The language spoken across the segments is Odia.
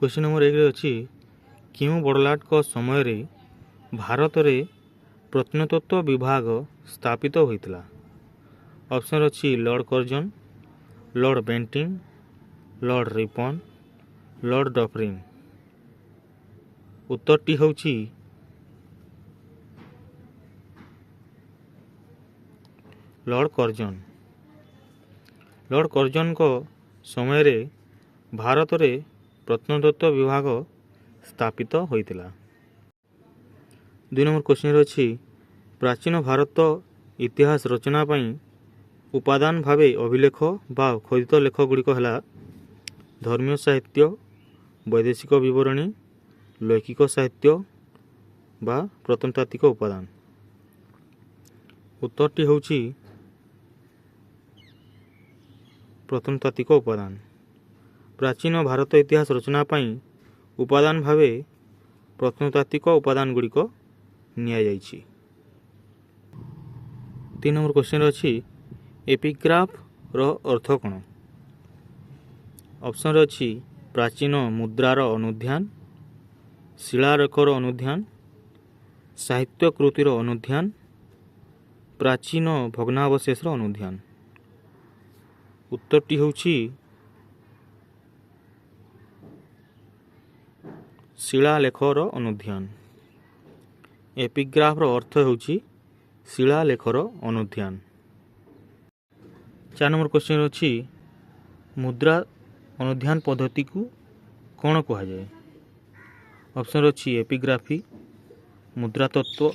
क्वेश्चन नंबर 1 अच्छी क्यों बड़लाट समय भारत में प्रत्नतत्व विभाग स्थापित होता। ऑप्शन अच्छी Lord Curzon, Lord Bentinck, Lord Ripon, Lord Dufferin. उत्तरटी होची लॉर्ड कर्जन। लॉर्ड कर्जन को समय रे भारत में प्रत्नतत्व विभाग स्थापित होता। 2 नंबर क्वेश्चन अच्छी प्राचीन भारत इतिहास रचना पई उपादान भावे अभिलेख बा खोदित लेख गुड़िक है धर्मीय साहित्य, वैदेशिक विवरणी, लौकिक साहित्य बा प्रत्नतात्विक उपादान। उत्तरटी होची प्रत्नतात्विक उपादान। प्राचीन भारत इतिहास रचना पई उपादान भावे प्रत्नतात्विक उपादान गुड़िक निया जाइछि। 3 नंबर क्वेश्चन अच्छी एपिग्राफ रो अर्थ कौन। ऑप्शन अच्छी प्राचीन मुद्रार अनुध्यान, शिलालेखर अनुध्यान, साहित्य कृतिर अनुध्यान, प्राचीन भग्नावशेषर अनुध्यान। उत्तरटी होची शिलालेखर अनुध्यान। एपिग्राफर अर्थ होची शिलालेखर अनुध्यान। 4 नंबर क्वेश्चन अच्छी मुद्रा अनुध्यान पद्धति को कौन कहा जाए। ऑप्शन अच्छी एपिग्राफी, मुद्रा तत्व,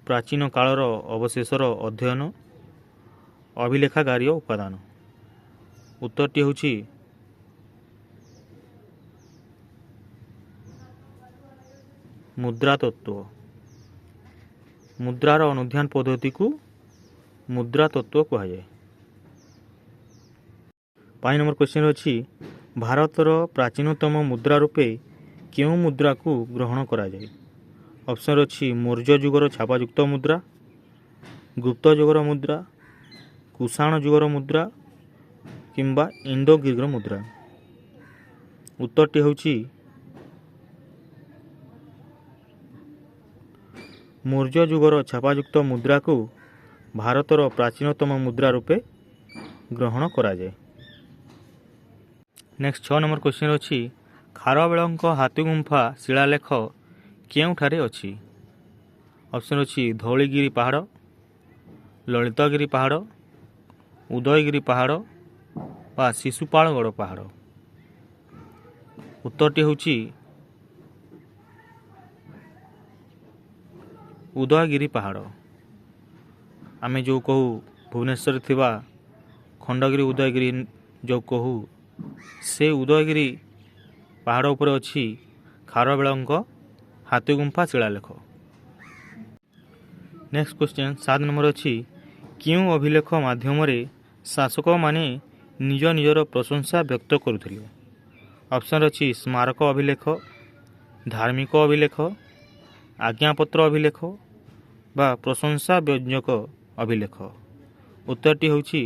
प्राचीन कालर अवशेषर अध्ययन, अभिलेखागार उपादान। उत्तरटी होची मुद्रा तत्व। मुद्रार अनुध्यान पद्धति को मुद्रा तत्व कहा जाए। 5 नंबर क्वेश्चन अच्छी भारतर प्राचीनतम मुद्रा रूपे क्यों मुद्रा को ग्रहण करा जाए। ऑप्शन अच्छी मौर्य जुगर छापायुक्त मुद्रा, गुप्त जुगर मुद्रा, कुषाण जुगर मुद्रा किंबा इंडो ग्रीक मुद्रा। उत्तरटी होची मौर्य जुगर छापायुक्त मुद्रा को भारतर प्राचीनतम मुद्रा रूपे ग्रहण करा जाए। नेक्स्ट 6 नंबर क्वेश्चन अच्छी खारवेल हाथीगुंफा शिलालेख केउठारे अच्छी। ऑप्शन अच्छी धौलीगिरी पहाड़, ललितगिरी पहाड़, उदयगिरी पहाड़ बा शिशुपालगढ़ पहाड़। उत्तरटी होची उदयगिरी पहाड़। आमे जो कहू भुवनेश्वर थिबा खंडगिरी उदयगिरी जो कहू से उदयगिरी पहाड़ उपर अच्छी खारवेल हाथीगुंफा शिलालेख। नेक्स्ट क्वेश्चन 7 नंबर अच्छी क्यों अभिलेख माध्यम शासक माने निज निजर प्रशंसा व्यक्त करुथिले। ऑप्शन अच्छी स्मारक अभिलेख, धार्मिक अभिलेख, आज्ञापत्र अभिलेख बा प्रशंसा व्यंजक अभिलेख। उत्तरटी होची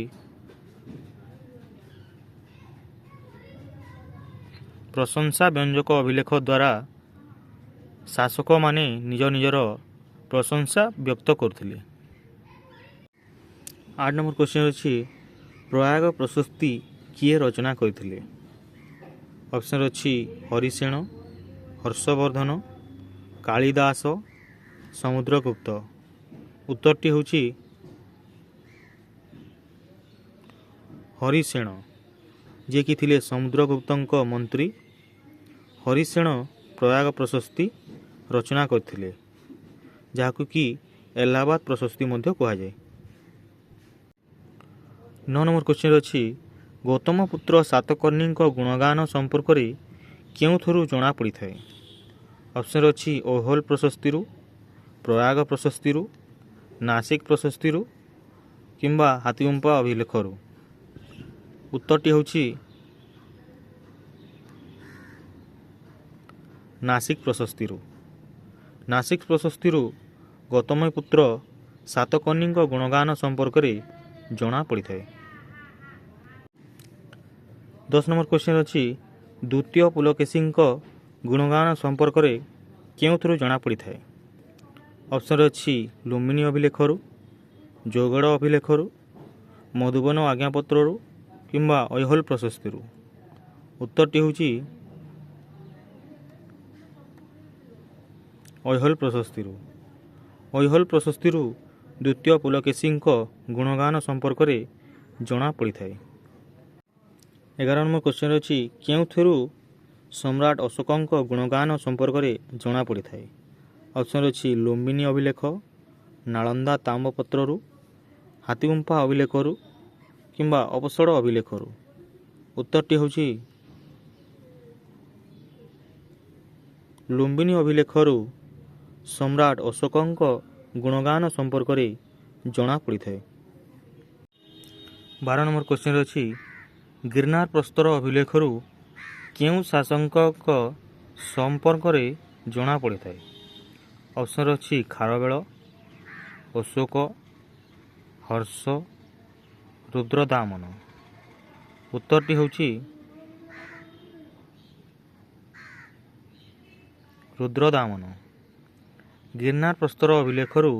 प्रशंसा व्यंजक अभिलेख द्वारा शासक माने निज निजर प्रशंसा व्यक्त करथिले। 8 नंबर क्वेश्चन अच्छी प्रयाग प्रशस्ति किए रचना करथिले। ऑप्शन अच्छी हरिसेन, हर्षवर्धन, कालिदास, समुद्रगुप्त। उत्तरटी होची हरिसेन, जे कि थिले समुद्रगुप्तंक मंत्री। हरिसेन प्रयाग प्रशस्ति रचना करथिले जाहाकु कि इलाहाबाद प्रशस्ति मध्य कहा जाए। 9 नंबर क्वेश्चन अच्छी गौतम पुत्र सातकर्णी गुणगान संपर्क में क्यों जना पड़ी थाए। ऑप्शन अच्छी ओहोल प्रशस्ति, प्रयाग प्रशस्ति, नासिक प्रशस्ति किंबा हाथीगुंफा अभिलेखरू। उत्तरटी होची नासिक प्रशस्ति। नासिक प्रशस्ति गौतम पुत्र सातकर्णी गुणगान संपर्क में जना पड़ी थाए। 10 नंबर क्वेश्चन अच्छी ଦ୍ୱିତୀୟ ପୁଲକେଶୀଙ୍କ ଗୁଣଗାନ ସମ୍ପର୍କରେ କେଉଁଥିରୁ ଜଣାପଡ଼ିଥାଏ? ଅପସନ୍ରେ ଅଛି ଲୁମ୍ବିନୀ ଅଭିଲେଖରୁ, ଜୌଗଡ଼ ଅଭିଲେଖରୁ, ମଧୁବନ ଆଜ୍ଞାପତ୍ରରୁ କିମ୍ବା ଐହୋଲ ପ୍ରଶସ୍ତିରୁ। ଉତ୍ତରଟି ହେଉଛି ଐହୋଲ ପ୍ରଶସ୍ତିରୁ। ଐହୋଲ ପ୍ରଶସ୍ତିରୁ ଦ୍ୱିତୀୟ ପୁଲକେଶୀଙ୍କ ଗୁଣଗାନ ସମ୍ପର୍କରେ ଜଣାପଡ଼ିଥାଏ। 11 ନମ୍ବର କ୍ୱେଶ୍ଚନ୍ ଅଛି କେଉଁଥିରୁ ସମ୍ରାଟ ଅଶୋକଙ୍କ ଗୁଣଗାନ ସମ୍ପର୍କରେ ଜଣାପଡ଼ିଥାଏ? ଅପସନ୍ରେ ଅଛି ଲୁମ୍ବିନୀ ଅଭିଲେଖ, ନାଳନ୍ଦା ତାମ୍ରପତ୍ରରୁ, ହାତୀଗୁମ୍ଫା ଅଭିଲେଖରୁ କିମ୍ବା ଅପସଡ଼ ଅଭିଲେଖରୁ। ଉତ୍ତରଟି ହେଉଛି ଲୁମ୍ବିନୀ ଅଭିଲେଖରୁ ସମ୍ରାଟ ଅଶୋକଙ୍କ ଗୁଣଗାନ ସମ୍ପର୍କରେ ଜଣାପଡ଼ିଥାଏ। 12 ନମ୍ବର କ୍ୱେଶ୍ଚନ୍ ଅଛି ଗିର୍ନାର ପ୍ରସ୍ତର ଅଭିଲେଖରୁ କେଉଁ ଶାସକଙ୍କ ସମ୍ପର୍କରେ ଜଣାପଡ଼ିଥାଏ? ଅପସନ୍ରେ ଅଛି ଖାରବେଳ, ଅଶୋକ, ହର୍ଷ, ରୁଦ୍ରଦାମନ। ଉତ୍ତରଟି ହେଉଛି ରୁଦ୍ରଦାମନ। ଗିର୍ନାର ପ୍ରସ୍ତର ଅଭିଲେଖରୁ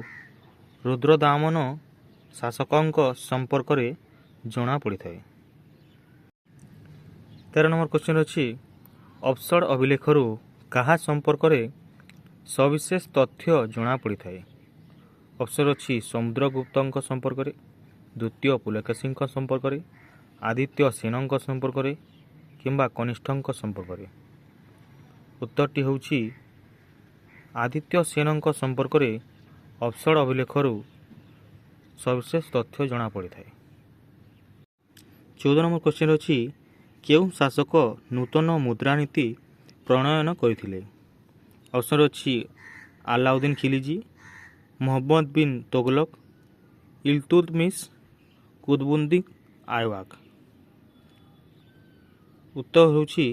ରୁଦ୍ରଦାମନ ଶାସକଙ୍କ ସମ୍ପର୍କରେ ଜଣାପଡ଼ିଥାଏ। 13 ନମ୍ବର କ୍ୱେଶ୍ଚନ୍ ଅଛି ଅପସଡ଼ ଅଭିଲେଖରୁ କାହା ସମ୍ପର୍କରେ ସବିଶେଷ ତଥ୍ୟ ଜଣାପଡ଼ିଥାଏ? ଅପସନ୍ ଅଛି ସମୁଦ୍ରଗୁପ୍ତଙ୍କ ସମ୍ପର୍କରେ, ଦ୍ୱିତୀୟ ପୁଲକେଶୀଙ୍କ ସମ୍ପର୍କରେ, ଆଦିତ୍ୟ ସେନଙ୍କ ସମ୍ପର୍କରେ କିମ୍ବା କନିଷ୍ଠଙ୍କ ସମ୍ପର୍କରେ। ଉତ୍ତରଟି ହେଉଛି ଆଦିତ୍ୟ ସେନଙ୍କ ସମ୍ପର୍କରେ ଅପସଡ଼ ଅଭିଲେଖରୁ ସବିଶେଷ ତଥ୍ୟ ଜଣାପଡ଼ିଥାଏ। 14 ନମ୍ବର କ୍ୱେଶ୍ଚନ୍ ଅଛି କେଉଁ ଶାସକ ନୂତନ ମୁଦ୍ରାନୀତି ପ୍ରଣୟନ କରିଥିଲେ? ଅପସନ୍ରେ ଅଛି ଆଲାଉଦ୍ଦିନ ଖିଲଜି, ମହମ୍ମଦ ବିନ୍ ତୋଗଲକ, ଇଲତୁତମିଶ, କୁତବୁଦ୍ଦିନ ଆଇବାକ। ଉତ୍ତର ହେଉଛି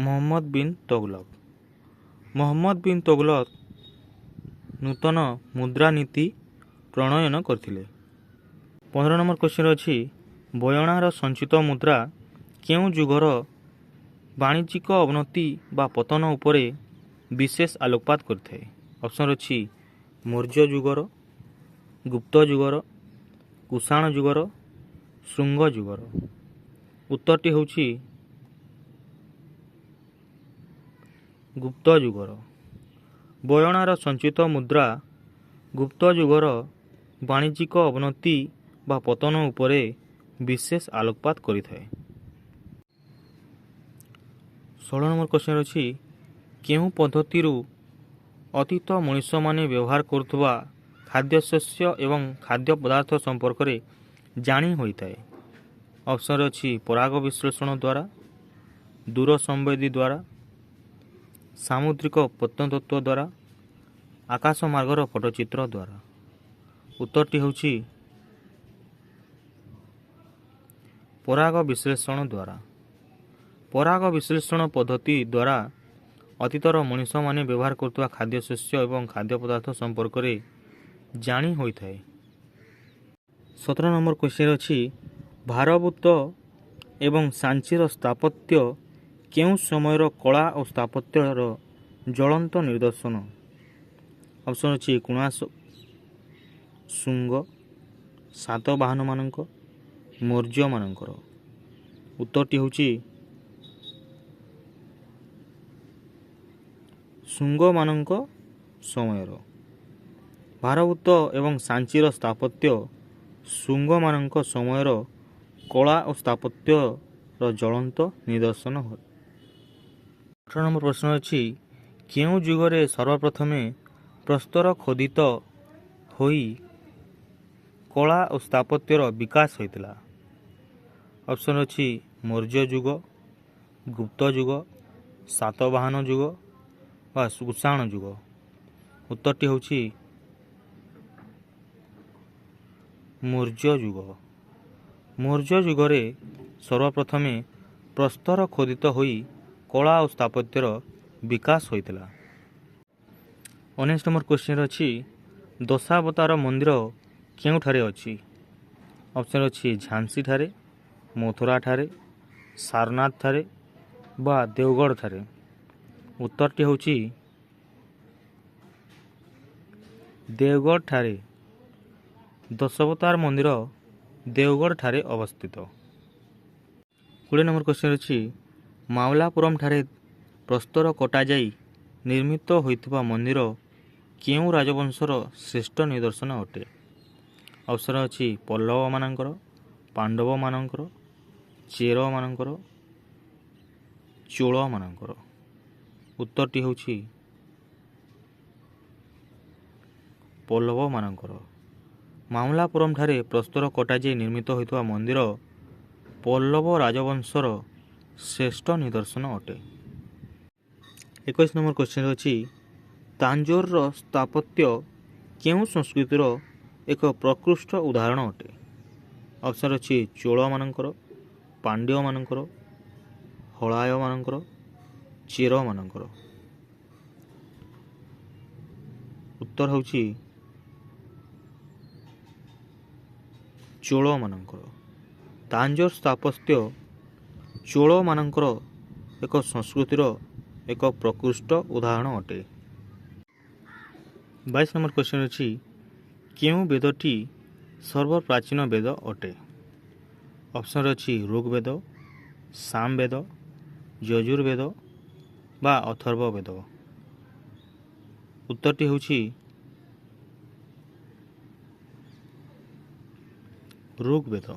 ମହମ୍ମଦ ବିନ୍ ତୋଗଲକ। ମହମ୍ମଦ ବିନ୍ ତୋଗଲକ ନୂତନ ମୁଦ୍ରାନୀତି ପ୍ରଣୟନ କରିଥିଲେ। 15 ନମ୍ବର କ୍ୱେଶ୍ଚନ୍ ଅଛି ବୟଣାର ସଞ୍ଚିତ ମୁଦ୍ରା କେଉଁ ଯୁଗର ବାଣିଜ୍ୟିକ ଅବନତି ବା ପତନ ଉପରେ ବିଶେଷ ଆଲୋକପାତ କରିଥାଏ? ଅପସନ୍ ଅଛି ମୌର୍ଯ୍ୟ ଯୁଗର, ଗୁପ୍ତ ଯୁଗର, କୁଷାଣ ଯୁଗର, ଶୁଙ୍ଗ ଯୁଗର। ଉତ୍ତରଟି ହେଉଛି ଗୁପ୍ତ ଯୁଗର। ବୟଣାର ସଞ୍ଚିତ ମୁଦ୍ରା ଗୁପ୍ତ ଯୁଗର ବାଣିଜ୍ୟିକ ଅବନତି ବା ପତନ ଉପରେ ବିଶେଷ ଆଲୋକପାତ କରିଥାଏ। 16 ନମ୍ବର କ୍ୱେଶ୍ଚନ୍ ଅଛି କେଉଁ ପଦ୍ଧତିରୁ ଅତୀତ ମଣିଷମାନେ ବ୍ୟବହାର କରୁଥିବା ଖାଦ୍ୟଶସ୍ୟ ଏବଂ ଖାଦ୍ୟ ପଦାର୍ଥ ସମ୍ପର୍କରେ ଜାଣି ହୋଇଥାଏ? ଅପସନ୍ରେ ଅଛି ପରାଗ ବିଶ୍ଳେଷଣ ଦ୍ୱାରା, ଦୂର ସମ୍ବେଦୀ ଦ୍ୱାରା, ସାମୁଦ୍ରିକ ପ୍ରତ୍ନତତ୍ତ୍ୱ ଦ୍ୱାରା, ଆକାଶମାର୍ଗର ପଟ୍ଟଚିତ୍ର ଦ୍ୱାରା। ଉତ୍ତରଟି ହେଉଛି ପରାଗ ବିଶ୍ଳେଷଣ ଦ୍ୱାରା। ପରାଗ ବିଶ୍ଳେଷଣ ପଦ୍ଧତି ଦ୍ୱାରା ଅତୀତର ମଣିଷମାନେ ବ୍ୟବହାର କରୁଥିବା ଖାଦ୍ୟଶସ୍ୟ ଏବଂ ଖାଦ୍ୟ ପଦାର୍ଥ ସମ୍ପର୍କରେ ଜାଣି ହୋଇଥାଏ। 17 ନମ୍ବର କ୍ୱେଶ୍ଚନ୍ ଅଛି ଭାରଭୂତ ଏବଂ ସାଞ୍ଚିର ସ୍ଥାପତ୍ୟ କେଉଁ ସମୟର କଳା ଓ ସ୍ଥାପତ୍ୟର ଜ୍ୱଳନ୍ତ ନିଦର୍ଶନ? ଅପସନ୍ ଅଛି ଶୁଙ୍ଗ, ସାତବାହନମାନଙ୍କ, ମୌର୍ଯ୍ୟମାନଙ୍କର। ଉତ୍ତରଟି ହେଉଛି ଶୁଙ୍ଗମାନଙ୍କ ସମୟର। ଭାରଭୂତ ଏବଂ ସାଞ୍ଚିର ସ୍ଥାପତ୍ୟ ଶୁଙ୍ଗମାନଙ୍କ ସମୟର କଳା ଓ ସ୍ଥାପତ୍ୟର ଜ୍ୱଳନ୍ତ ନିଦର୍ଶନ ହୁଏ। 18 ନମ୍ବର ପ୍ରଶ୍ନ ଅଛି କେଉଁ ଯୁଗରେ ସର୍ବପ୍ରଥମେ ପ୍ରସ୍ତର ଖୋଦିତ ହୋଇ କଳା ଓ ସ୍ଥାପତ୍ୟର ବିକାଶ ହୋଇଥିଲା? ଅପସନ୍ ଅଛି ମୌର୍ଯ୍ୟ ଯୁଗ, ଗୁପ୍ତ ଯୁଗ, ସାତବାହନ ଯୁଗ ବା କୁଷାଣ ଯୁଗ। ଉତ୍ତରଟି ହେଉଛି ମୌର୍ଯ୍ୟ ଯୁଗ। ମୌର୍ଯ୍ୟ ଯୁଗରେ ସର୍ବପ୍ରଥମେ ପ୍ରସ୍ତର ଖୋଦିତ ହୋଇ କଳା ଓ ସ୍ଥାପତ୍ୟର ବିକାଶ ହୋଇଥିଲା। 19 ନମ୍ବର କ୍ୱେଶ୍ଚନ୍ ଅଛି ଦଶାବତାର ମନ୍ଦିର କେଉଁଠାରେ ଅଛି? ଅପସନ୍ ଅଛି ଝାନ୍ସୀ ଠାରେ, ମଥୁରା ଠାରେ, ସାରନାଥ ଠାରେ ବା ଦେଓଗଡ଼ ଠାରେ। ଉତ୍ତରଟି ହେଉଛି ଦେଓଗଡ଼ ଠାରେ। ଦଶାବତାର ମନ୍ଦିର ଦେଓଗଡ଼ ଠାରେ ଅବସ୍ଥିତ। 20 ନମ୍ବର କ୍ୱେଶ୍ଚନ୍ ଅଛି ମାମଲାପୁରମ୍ ଠାରେ ପ୍ରସ୍ତର କଟାଯାଇ ନିର୍ମିତ ହୋଇଥିବା ମନ୍ଦିର କେଉଁ ରାଜବଂଶର ଶ୍ରେଷ୍ଠ ନିଦର୍ଶନ ଅଟେ? ଅପସନ୍ ଅଛି ପଲ୍ଲବମାନଙ୍କର, ପାଣ୍ଡବମାନଙ୍କର, ଚେରମାନଙ୍କର, ଚୋଳମାନଙ୍କର। ଉତ୍ତରଟି ହେଉଛି ପଲ୍ଲବମାନଙ୍କର। ମାମଲାପୁରମ୍ ଠାରେ ପ୍ରସ୍ତର କଟାଯାଇ ନିର୍ମିତ ହୋଇଥିବା ମନ୍ଦିର ପଲ୍ଲବ ରାଜବଂଶର ଶ୍ରେଷ୍ଠ ନିଦର୍ଶନ ଅଟେ। 21 ନମ୍ବର କ୍ୱେଶ୍ଚନ୍ ଅଛି ତାଞ୍ଜୋରର ସ୍ଥାପତ୍ୟ କେଉଁ ସଂସ୍କୃତିର ଏକ ପ୍ରକୃଷ୍ଟ ଉଦାହରଣ ଅଟେ? ଅପସନ୍ ଅଛି ଚୋଳମାନଙ୍କର, ପାଣ୍ଡ୍ୟମାନଙ୍କର, ହଳାୟମାନଙ୍କର, ଚେରମାନଙ୍କର। ଉତ୍ତର ହେଉଛି ଚୋଳମାନଙ୍କର। ତାଞ୍ଜୋର ସ୍ଥାପତ୍ୟ ଚୋଳମାନଙ୍କର ଏକ ସଂସ୍କୃତିର ଏକ ପ୍ରକୃଷ୍ଟ ଉଦାହରଣ ଅଟେ। 22 ନମ୍ବର କ୍ୱେଶ୍ଚନ୍ ଅଛି କେଉଁ ବେଦଟି ସର୍ବପ୍ରାଚୀନ ବେଦ ଅଟେ? ଅପସନ୍ରେ ଅଛି ଋଗ୍ବେଦ, ସାମବେଦ, ଯଜୁର୍ବେଦ ବା ଅଥର୍ବ ବେଦ। ଉତ୍ତରଟି ହେଉଛି ଋଗ୍ବେଦ।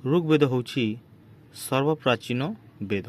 ଋଗ୍ବେଦ ହେଉଛି ସର୍ବପ୍ରାଚୀନ ବେଦ।